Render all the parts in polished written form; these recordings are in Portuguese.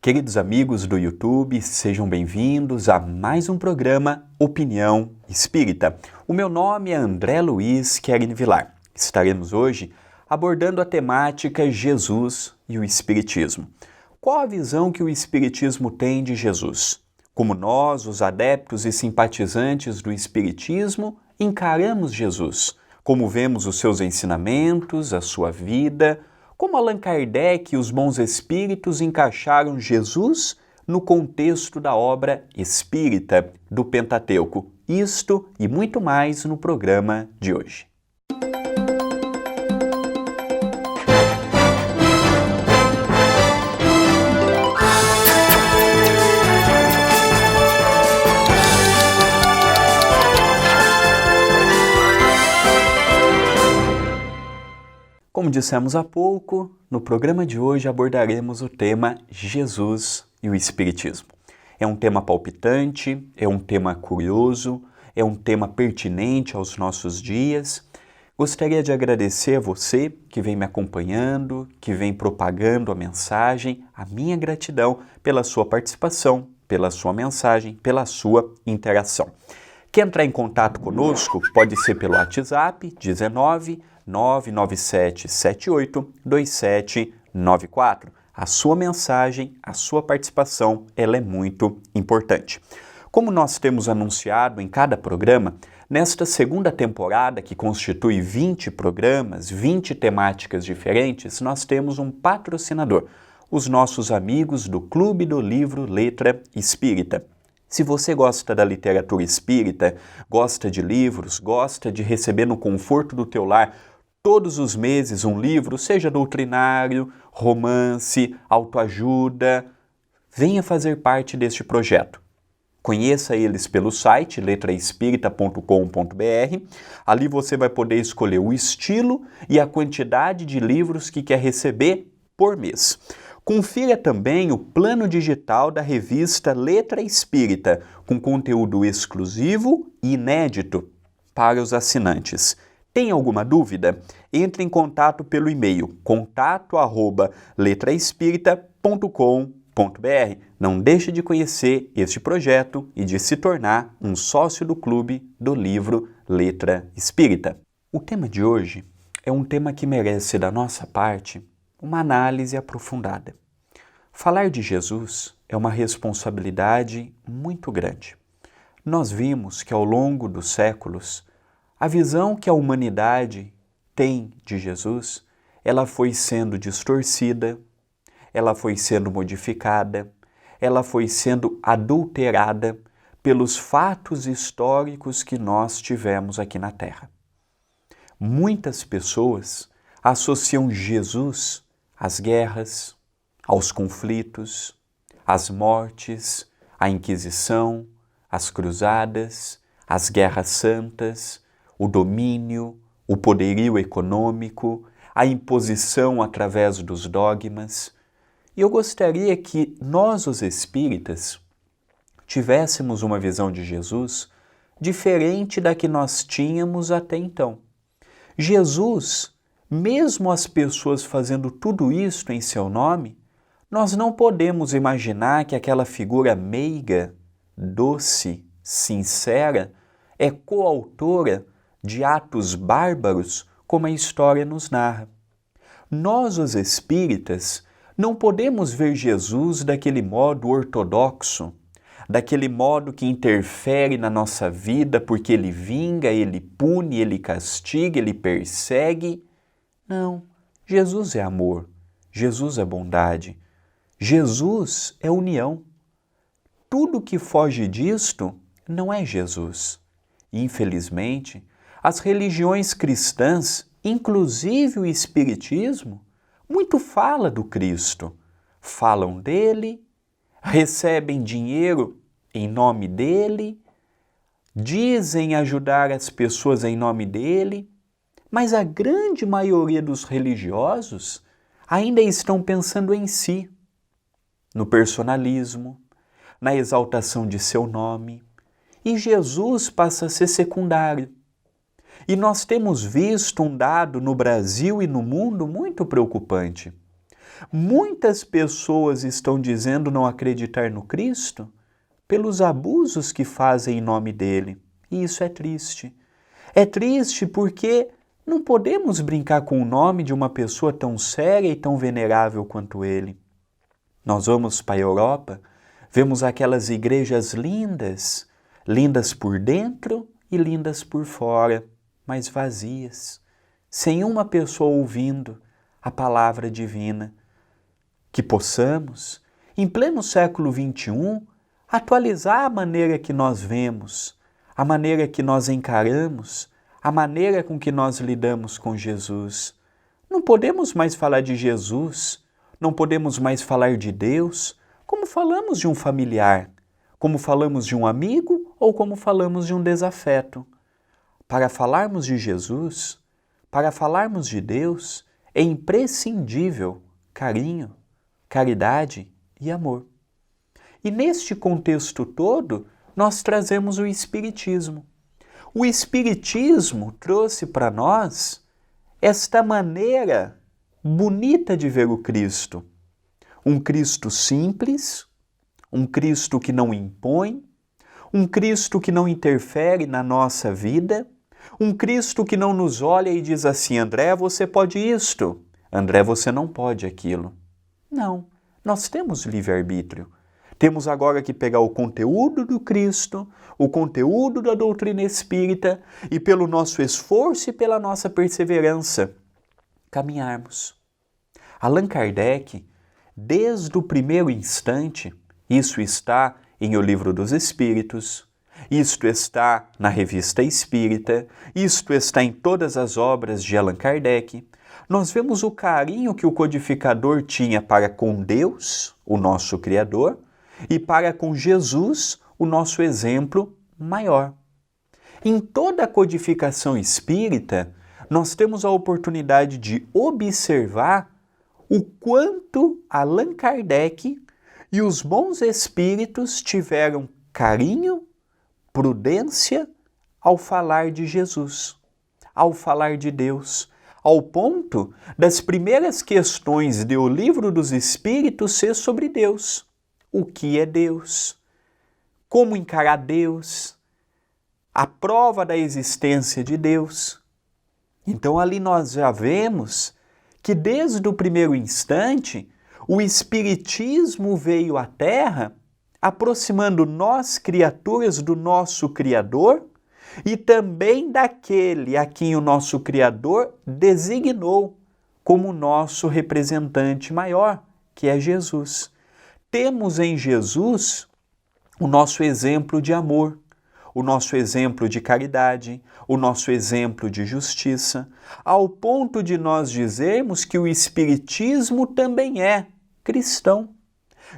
Queridos amigos do YouTube, sejam bem-vindos a mais um programa Opinião Espírita. O meu nome é André Luiz Querini Vilar. Estaremos hoje abordando a temática Jesus e o Espiritismo. Qual a visão que o Espiritismo tem de Jesus? Como nós, os adeptos e simpatizantes do Espiritismo, encaramos Jesus? Como vemos os seus ensinamentos, a sua vida? Como Allan Kardec e os bons espíritos encaixaram Jesus no contexto da obra espírita do Pentateuco? Isto e muito mais no programa de hoje. Como dissemos há pouco, no programa de hoje abordaremos o tema Jesus e o Espiritismo. É um tema palpitante, é um tema curioso, é um tema pertinente aos nossos dias. Gostaria de agradecer a você que vem me acompanhando, que vem propagando a mensagem, a minha gratidão pela sua participação, pela sua mensagem, pela sua interação. Quer entrar em contato conosco? Pode ser pelo WhatsApp 19 997 78 2794. A sua mensagem, a sua participação, ela é muito importante. Como nós temos anunciado em cada programa, nesta segunda temporada, que constitui 20 programas, 20 temáticas diferentes, nós temos um patrocinador, os nossos amigos do Clube do Livro Letra Espírita. Se você gosta da literatura espírita, gosta de livros, gosta de receber no conforto do teu lar todos os meses um livro, seja doutrinário, romance, autoajuda, venha fazer parte deste projeto. Conheça eles pelo site letraespírita.com.br. Ali você vai poder escolher o estilo e a quantidade de livros que quer receber por mês. Confira também o plano digital da revista Letra Espírita, com conteúdo exclusivo e inédito para os assinantes. Tem alguma dúvida? Entre em contato pelo e-mail contato@letraespírita.com.br. Não deixe de conhecer este projeto e de se tornar um sócio do Clube do Livro Letra Espírita. O tema de hoje é um tema que merece da nossa parte uma análise aprofundada. Falar de Jesus é uma responsabilidade muito grande. Nós vimos que ao longo dos séculos, a visão que a humanidade tem de Jesus, ela foi sendo distorcida, ela foi sendo modificada, ela foi sendo adulterada pelos fatos históricos que nós tivemos aqui na Terra. Muitas pessoas associam Jesus às guerras, aos conflitos, às mortes, à Inquisição, às cruzadas, às guerras santas, o domínio, o poderio econômico, a imposição através dos dogmas. E eu gostaria que nós, os espíritas, tivéssemos uma visão de Jesus diferente da que nós tínhamos até então. Jesus, mesmo as pessoas fazendo tudo isso em seu nome, nós não podemos imaginar que aquela figura meiga, doce, sincera, é coautora de atos bárbaros, como a história nos narra. Nós, os espíritas, não podemos ver Jesus daquele modo ortodoxo, daquele modo que interfere na nossa vida porque ele vinga, ele pune, ele castiga, ele persegue. Não, Jesus é amor, Jesus é bondade, Jesus é união. Tudo que foge disto não é Jesus. Infelizmente, as religiões cristãs, inclusive o Espiritismo, muito fala do Cristo. Falam dele, recebem dinheiro em nome dele, dizem ajudar as pessoas em nome dele, mas a grande maioria dos religiosos ainda estão pensando em si, no personalismo, na exaltação de seu nome, e Jesus passa a ser secundário. E nós temos visto um dado no Brasil e no mundo muito preocupante. Muitas pessoas estão dizendo não acreditar no Cristo pelos abusos que fazem em nome dele. E isso é triste. É triste porque não podemos brincar com o nome de uma pessoa tão séria e tão venerável quanto ele. Nós vamos para a Europa, vemos aquelas igrejas lindas, lindas por dentro e lindas por fora, mas vazias, sem uma pessoa ouvindo a palavra divina. Que possamos, em pleno século XXI, atualizar a maneira que nós vemos, a maneira que nós encaramos, a maneira com que nós lidamos com Jesus. Não podemos mais falar de Jesus, não podemos mais falar de Deus como falamos de um familiar, como falamos de um amigo ou como falamos de um desafeto. Para falarmos de Jesus, para falarmos de Deus, é imprescindível carinho, caridade e amor. E neste contexto todo, nós trazemos o Espiritismo. O Espiritismo trouxe para nós esta maneira bonita de ver o Cristo. Um Cristo simples, um Cristo que não impõe, um Cristo que não interfere na nossa vida, um Cristo que não nos olha e diz assim: André, você pode isto, André, você não pode aquilo. Não, nós temos livre-arbítrio. Temos agora que pegar o conteúdo do Cristo, o conteúdo da doutrina espírita e pelo nosso esforço e pela nossa perseverança, caminharmos. Allan Kardec, desde o primeiro instante, isso está em O Livro dos Espíritos, isto está na Revista Espírita, isto está em todas as obras de Allan Kardec, nós vemos o carinho que o codificador tinha para com Deus, o nosso Criador, e para com Jesus, o nosso exemplo maior. Em toda a codificação espírita, nós temos a oportunidade de observar o quanto Allan Kardec e os bons espíritos tiveram carinho, prudência ao falar de Jesus, ao falar de Deus, ao ponto das primeiras questões de O Livro dos Espíritos ser sobre Deus. O que é Deus? Como encarar Deus? A prova da existência de Deus. Então ali nós já vemos que desde o primeiro instante o Espiritismo veio à Terra aproximando nós, criaturas, do nosso Criador e também daquele a quem o nosso Criador designou como nosso representante maior, que é Jesus. Temos em Jesus o nosso exemplo de amor, o nosso exemplo de caridade, o nosso exemplo de justiça, ao ponto de nós dizermos que o Espiritismo também é cristão,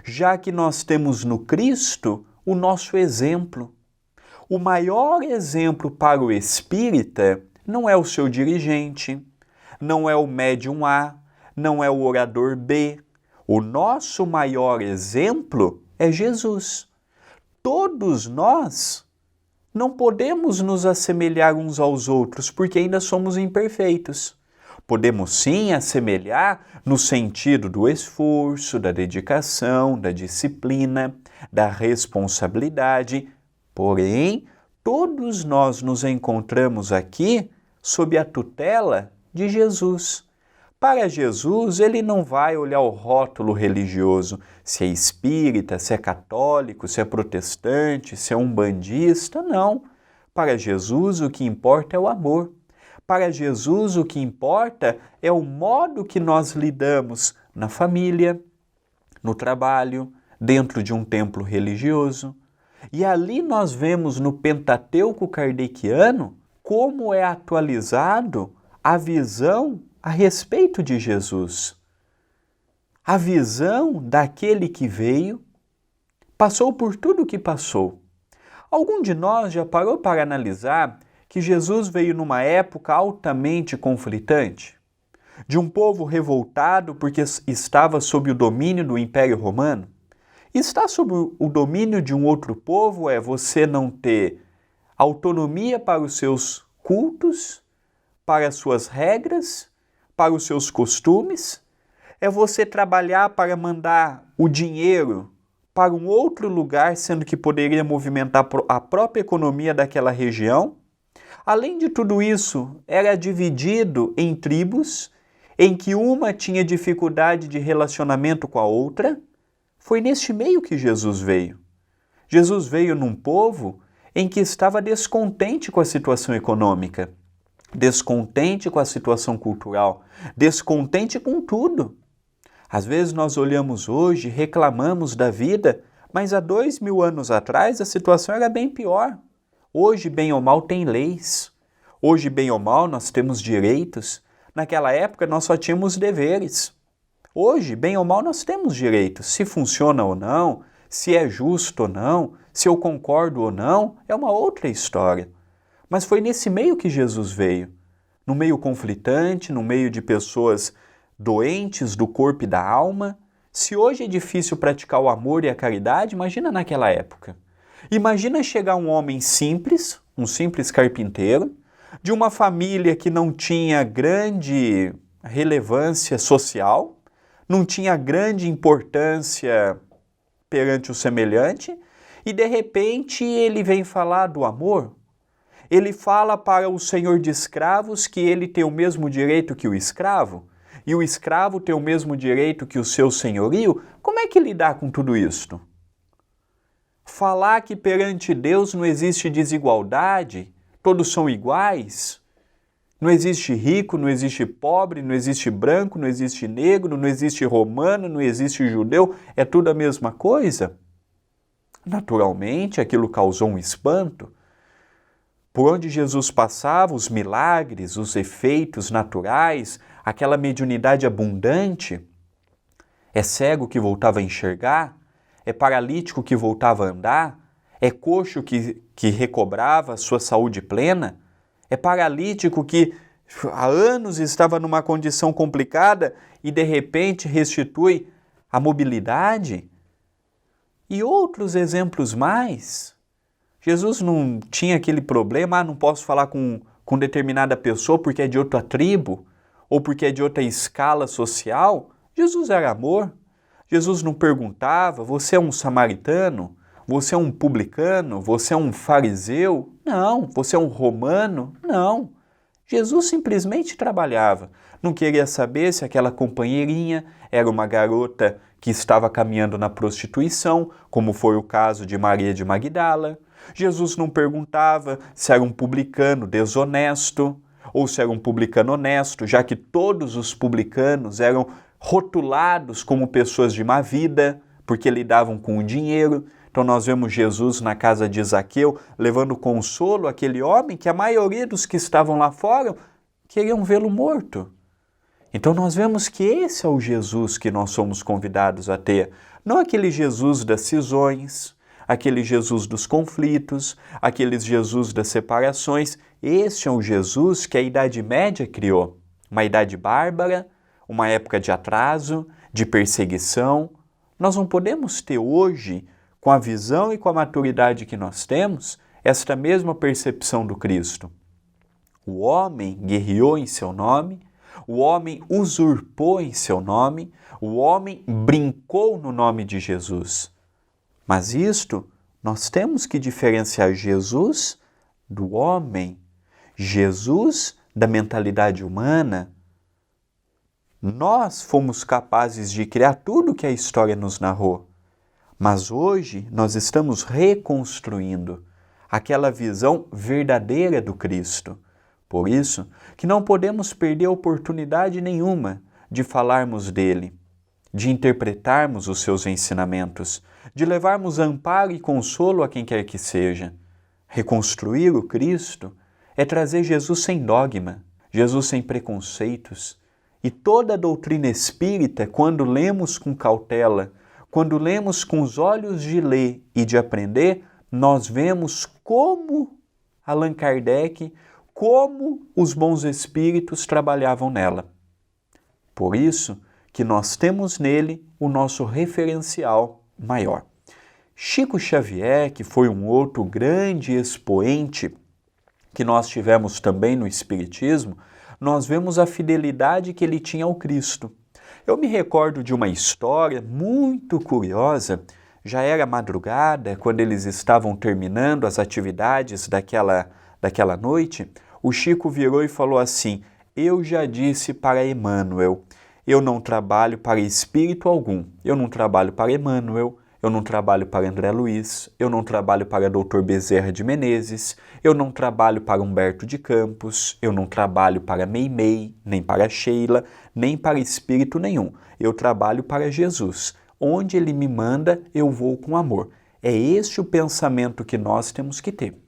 já que nós temos no Cristo o nosso exemplo. O maior exemplo para o espírita não é o seu dirigente, não é o médium A, não é o orador B. O nosso maior exemplo é Jesus. Todos nós não podemos nos assemelhar uns aos outros porque ainda somos imperfeitos. Podemos sim assemelhar no sentido do esforço, da dedicação, da disciplina, da responsabilidade. Porém, todos nós nos encontramos aqui sob a tutela de Jesus. Para Jesus, ele não vai olhar o rótulo religioso, se é espírita, se é católico, se é protestante, se é umbandista, não. Para Jesus, o que importa é o amor. Para Jesus, o que importa é o modo que nós lidamos na família, no trabalho, dentro de um templo religioso. E ali nós vemos no Pentateuco kardeciano como é atualizado a visão a respeito de Jesus. A visão daquele que veio, passou por tudo o que passou. Algum de nós já parou para analisar que Jesus veio numa época altamente conflitante? De um povo revoltado porque estava sob o domínio do Império Romano? Estar sob o domínio de um outro povo é você não ter autonomia para os seus cultos, para as suas regras, para os seus costumes, É você trabalhar para mandar o dinheiro para um outro lugar, sendo que poderia movimentar a própria economia daquela região. Além de tudo isso, era dividido em tribos, em que uma tinha dificuldade de relacionamento com a outra. Foi neste meio que Jesus veio. Jesus veio num povo em que estava descontente com a situação econômica, descontente com a situação cultural, descontente com tudo. Às vezes nós olhamos hoje, reclamamos da vida, mas há 2000 anos atrás a situação era bem pior. Hoje, bem ou mal, tem leis. Hoje, bem ou mal, nós temos direitos. Naquela época nós só tínhamos deveres. Hoje, bem ou mal, nós temos direitos. Se funciona ou não, se é justo ou não, se eu concordo ou não, é uma outra história. Mas foi nesse meio que Jesus veio. No meio conflitante, no meio de pessoas doentes do corpo e da alma. Se hoje é difícil praticar o amor e a caridade, imagina naquela época. Imagina chegar um homem simples, um simples carpinteiro, de uma família que não tinha grande relevância social, não tinha grande importância perante o semelhante, e de repente ele vem falar do amor. Ele fala para o senhor de escravos que ele tem o mesmo direito que o escravo, e o escravo tem o mesmo direito que o seu senhorio. Como é que lidar com tudo isto? Falar que perante Deus não existe desigualdade, todos são iguais, não existe rico, não existe pobre, não existe branco, não existe negro, não existe romano, não existe judeu, é tudo a mesma coisa? Naturalmente, aquilo causou um espanto. Por onde Jesus passava, os milagres, os efeitos naturais, aquela mediunidade abundante, é cego que voltava a enxergar, é paralítico que voltava a andar, é coxo que recobrava a sua saúde plena, é paralítico que há anos estava numa condição complicada e de repente restitui a mobilidade. E outros exemplos mais. Jesus não tinha aquele problema, não posso falar com determinada pessoa porque é de outra tribo ou porque é de outra escala social. Jesus era amor. Jesus não perguntava, você é um samaritano? Você é um publicano? Você é um fariseu? Não. Você é um romano? Não. Jesus simplesmente trabalhava. Não queria saber se aquela companheirinha era uma garota que estava caminhando na prostituição, como foi o caso de Maria de Magdala. Jesus não perguntava se era um publicano desonesto ou se era um publicano honesto, já que todos os publicanos eram rotulados como pessoas de má vida, porque lidavam com o dinheiro. Então nós vemos Jesus na casa de Zaqueu, levando consolo àquele homem que a maioria dos que estavam lá fora queriam vê-lo morto. Então nós vemos que esse é o Jesus que nós somos convidados a ter. Não aquele Jesus das cisões, aquele Jesus dos conflitos, aquele Jesus das separações. Este é o Jesus que a Idade Média criou. Uma idade bárbara, uma época de atraso, de perseguição. Nós não podemos ter hoje, com a visão e com a maturidade que nós temos, esta mesma percepção do Cristo. O homem guerreou em seu nome, o homem usurpou em seu nome, o homem brincou no nome de Jesus. Mas isto, nós temos que diferenciar Jesus do homem, Jesus da mentalidade humana. Nós fomos capazes de criar tudo que a história nos narrou, mas hoje nós estamos reconstruindo aquela visão verdadeira do Cristo. Por isso que não podemos perder oportunidade nenhuma de falarmos dele, de interpretarmos os seus ensinamentos, de levarmos amparo e consolo a quem quer que seja. Reconstruir o Cristo é trazer Jesus sem dogma, Jesus sem preconceitos. E toda a doutrina espírita, quando lemos com cautela, quando lemos com os olhos de ler e de aprender, nós vemos como Allan Kardec, como os bons espíritos trabalhavam nela. Por isso que nós temos nele o nosso referencial maior. Chico Xavier, que foi um outro grande expoente que nós tivemos também no Espiritismo, nós vemos a fidelidade que ele tinha ao Cristo. Eu me recordo de uma história muito curiosa. Já era madrugada, quando eles estavam terminando as atividades daquela noite, o Chico virou e falou assim: eu já disse para Emmanuel, eu não trabalho para espírito algum, eu não trabalho para Emmanuel, eu não trabalho para André Luiz, eu não trabalho para Dr. Bezerra de Menezes, eu não trabalho para Humberto de Campos, eu não trabalho para Meimei, nem para Sheila, nem para espírito nenhum. Eu trabalho para Jesus. Onde Ele me manda, eu vou com amor. É este o pensamento que nós temos que ter.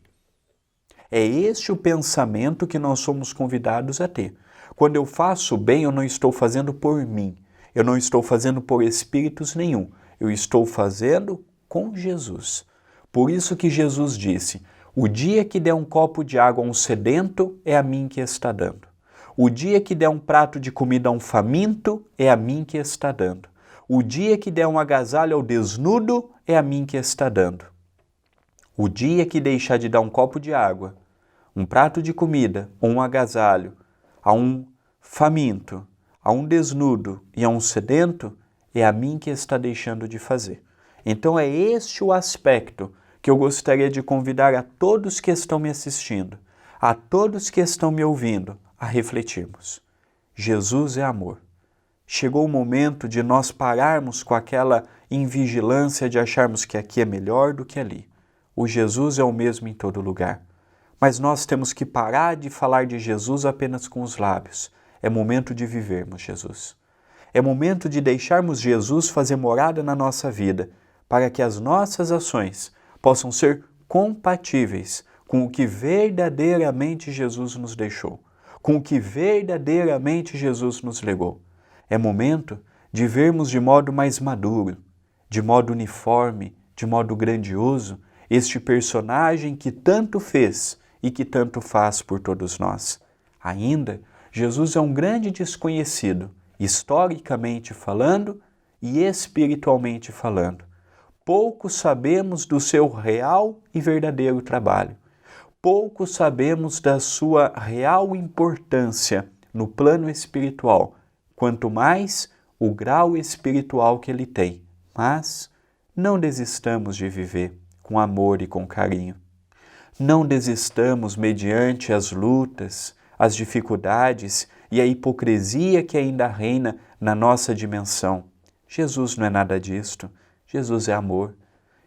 É este o pensamento que nós somos convidados a ter. Quando eu faço bem, eu não estou fazendo por mim. Eu não estou fazendo por espíritos nenhum. Eu estou fazendo com Jesus. Por isso que Jesus disse: o dia que der um copo de água a um sedento, é a mim que está dando. O dia que der um prato de comida a um faminto, é a mim que está dando. O dia que der um agasalho ao desnudo, é a mim que está dando. O dia que deixar de dar um copo de água, um prato de comida ou um agasalho a um faminto, a um desnudo e a um sedento, é a mim que está deixando de fazer. Então é este o aspecto que eu gostaria de convidar a todos que estão me assistindo, a todos que estão me ouvindo, a refletirmos. Jesus é amor. Chegou o momento de nós pararmos com aquela invigilância de acharmos que aqui é melhor do que ali. O Jesus é o mesmo em todo lugar. Mas nós temos que parar de falar de Jesus apenas com os lábios. É momento de vivermos Jesus. É momento de deixarmos Jesus fazer morada na nossa vida, para que as nossas ações possam ser compatíveis com o que verdadeiramente Jesus nos deixou, com o que verdadeiramente Jesus nos legou. É momento de vermos de modo mais maduro, de modo uniforme, de modo grandioso, este personagem que tanto fez e que tanto faz por todos nós. Ainda, Jesus é um grande desconhecido, historicamente falando e espiritualmente falando. Pouco sabemos do seu real e verdadeiro trabalho. Pouco sabemos da sua real importância no plano espiritual, quanto mais o grau espiritual que ele tem. Mas não desistamos de viver com amor e com carinho. Não desistamos mediante as lutas, as dificuldades e a hipocrisia que ainda reina na nossa dimensão. Jesus não é nada disto. Jesus é amor.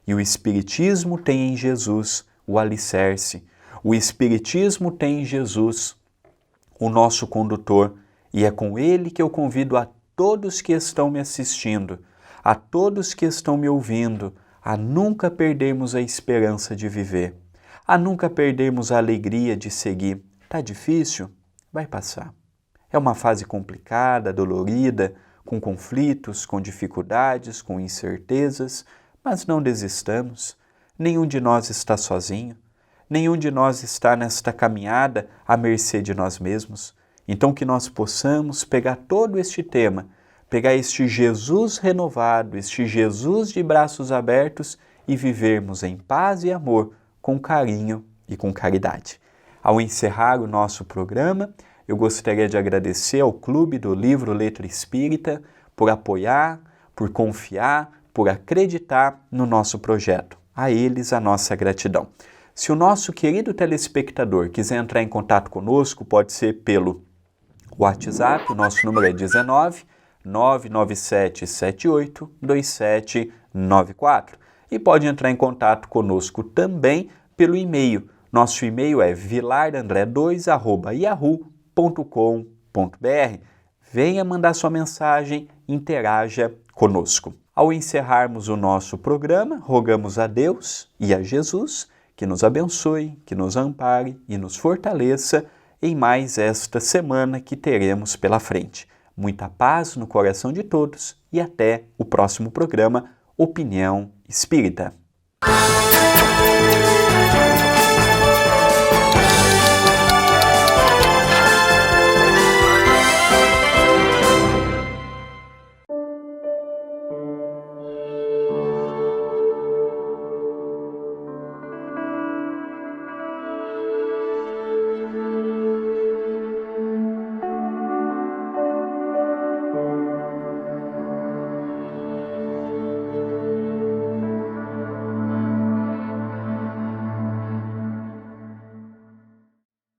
E o Espiritismo tem em Jesus o alicerce. O Espiritismo tem em Jesus o nosso condutor. E é com ele que eu convido a todos que estão me assistindo, a todos que estão me ouvindo, a nunca perdermos a esperança de viver, a nunca perdermos a alegria de seguir. Tá difícil? Vai passar. É uma fase complicada, dolorida, com conflitos, com dificuldades, com incertezas, mas não desistamos. Nenhum de nós está sozinho. Nenhum de nós está nesta caminhada à mercê de nós mesmos. Então que nós possamos pegar todo este tema, pegar este Jesus renovado, este Jesus de braços abertos e vivermos em paz e amor, com carinho e com caridade. Ao encerrar o nosso programa, eu gostaria de agradecer ao Clube do Livro Letra Espírita por apoiar, por confiar, por acreditar no nosso projeto. A eles a nossa gratidão. Se o nosso querido telespectador quiser entrar em contato conosco, pode ser pelo WhatsApp, o nosso número é 19 997 78 2794. E pode entrar em contato conosco também pelo e-mail. Nosso e-mail é vilardandré2@yahoo.com.br. Venha mandar sua mensagem, interaja conosco. Ao encerrarmos o nosso programa, rogamos a Deus e a Jesus que nos abençoe, que nos ampare e nos fortaleça em mais esta semana que teremos pela frente. Muita paz no coração de todos e até o próximo programa Opinião Espírita.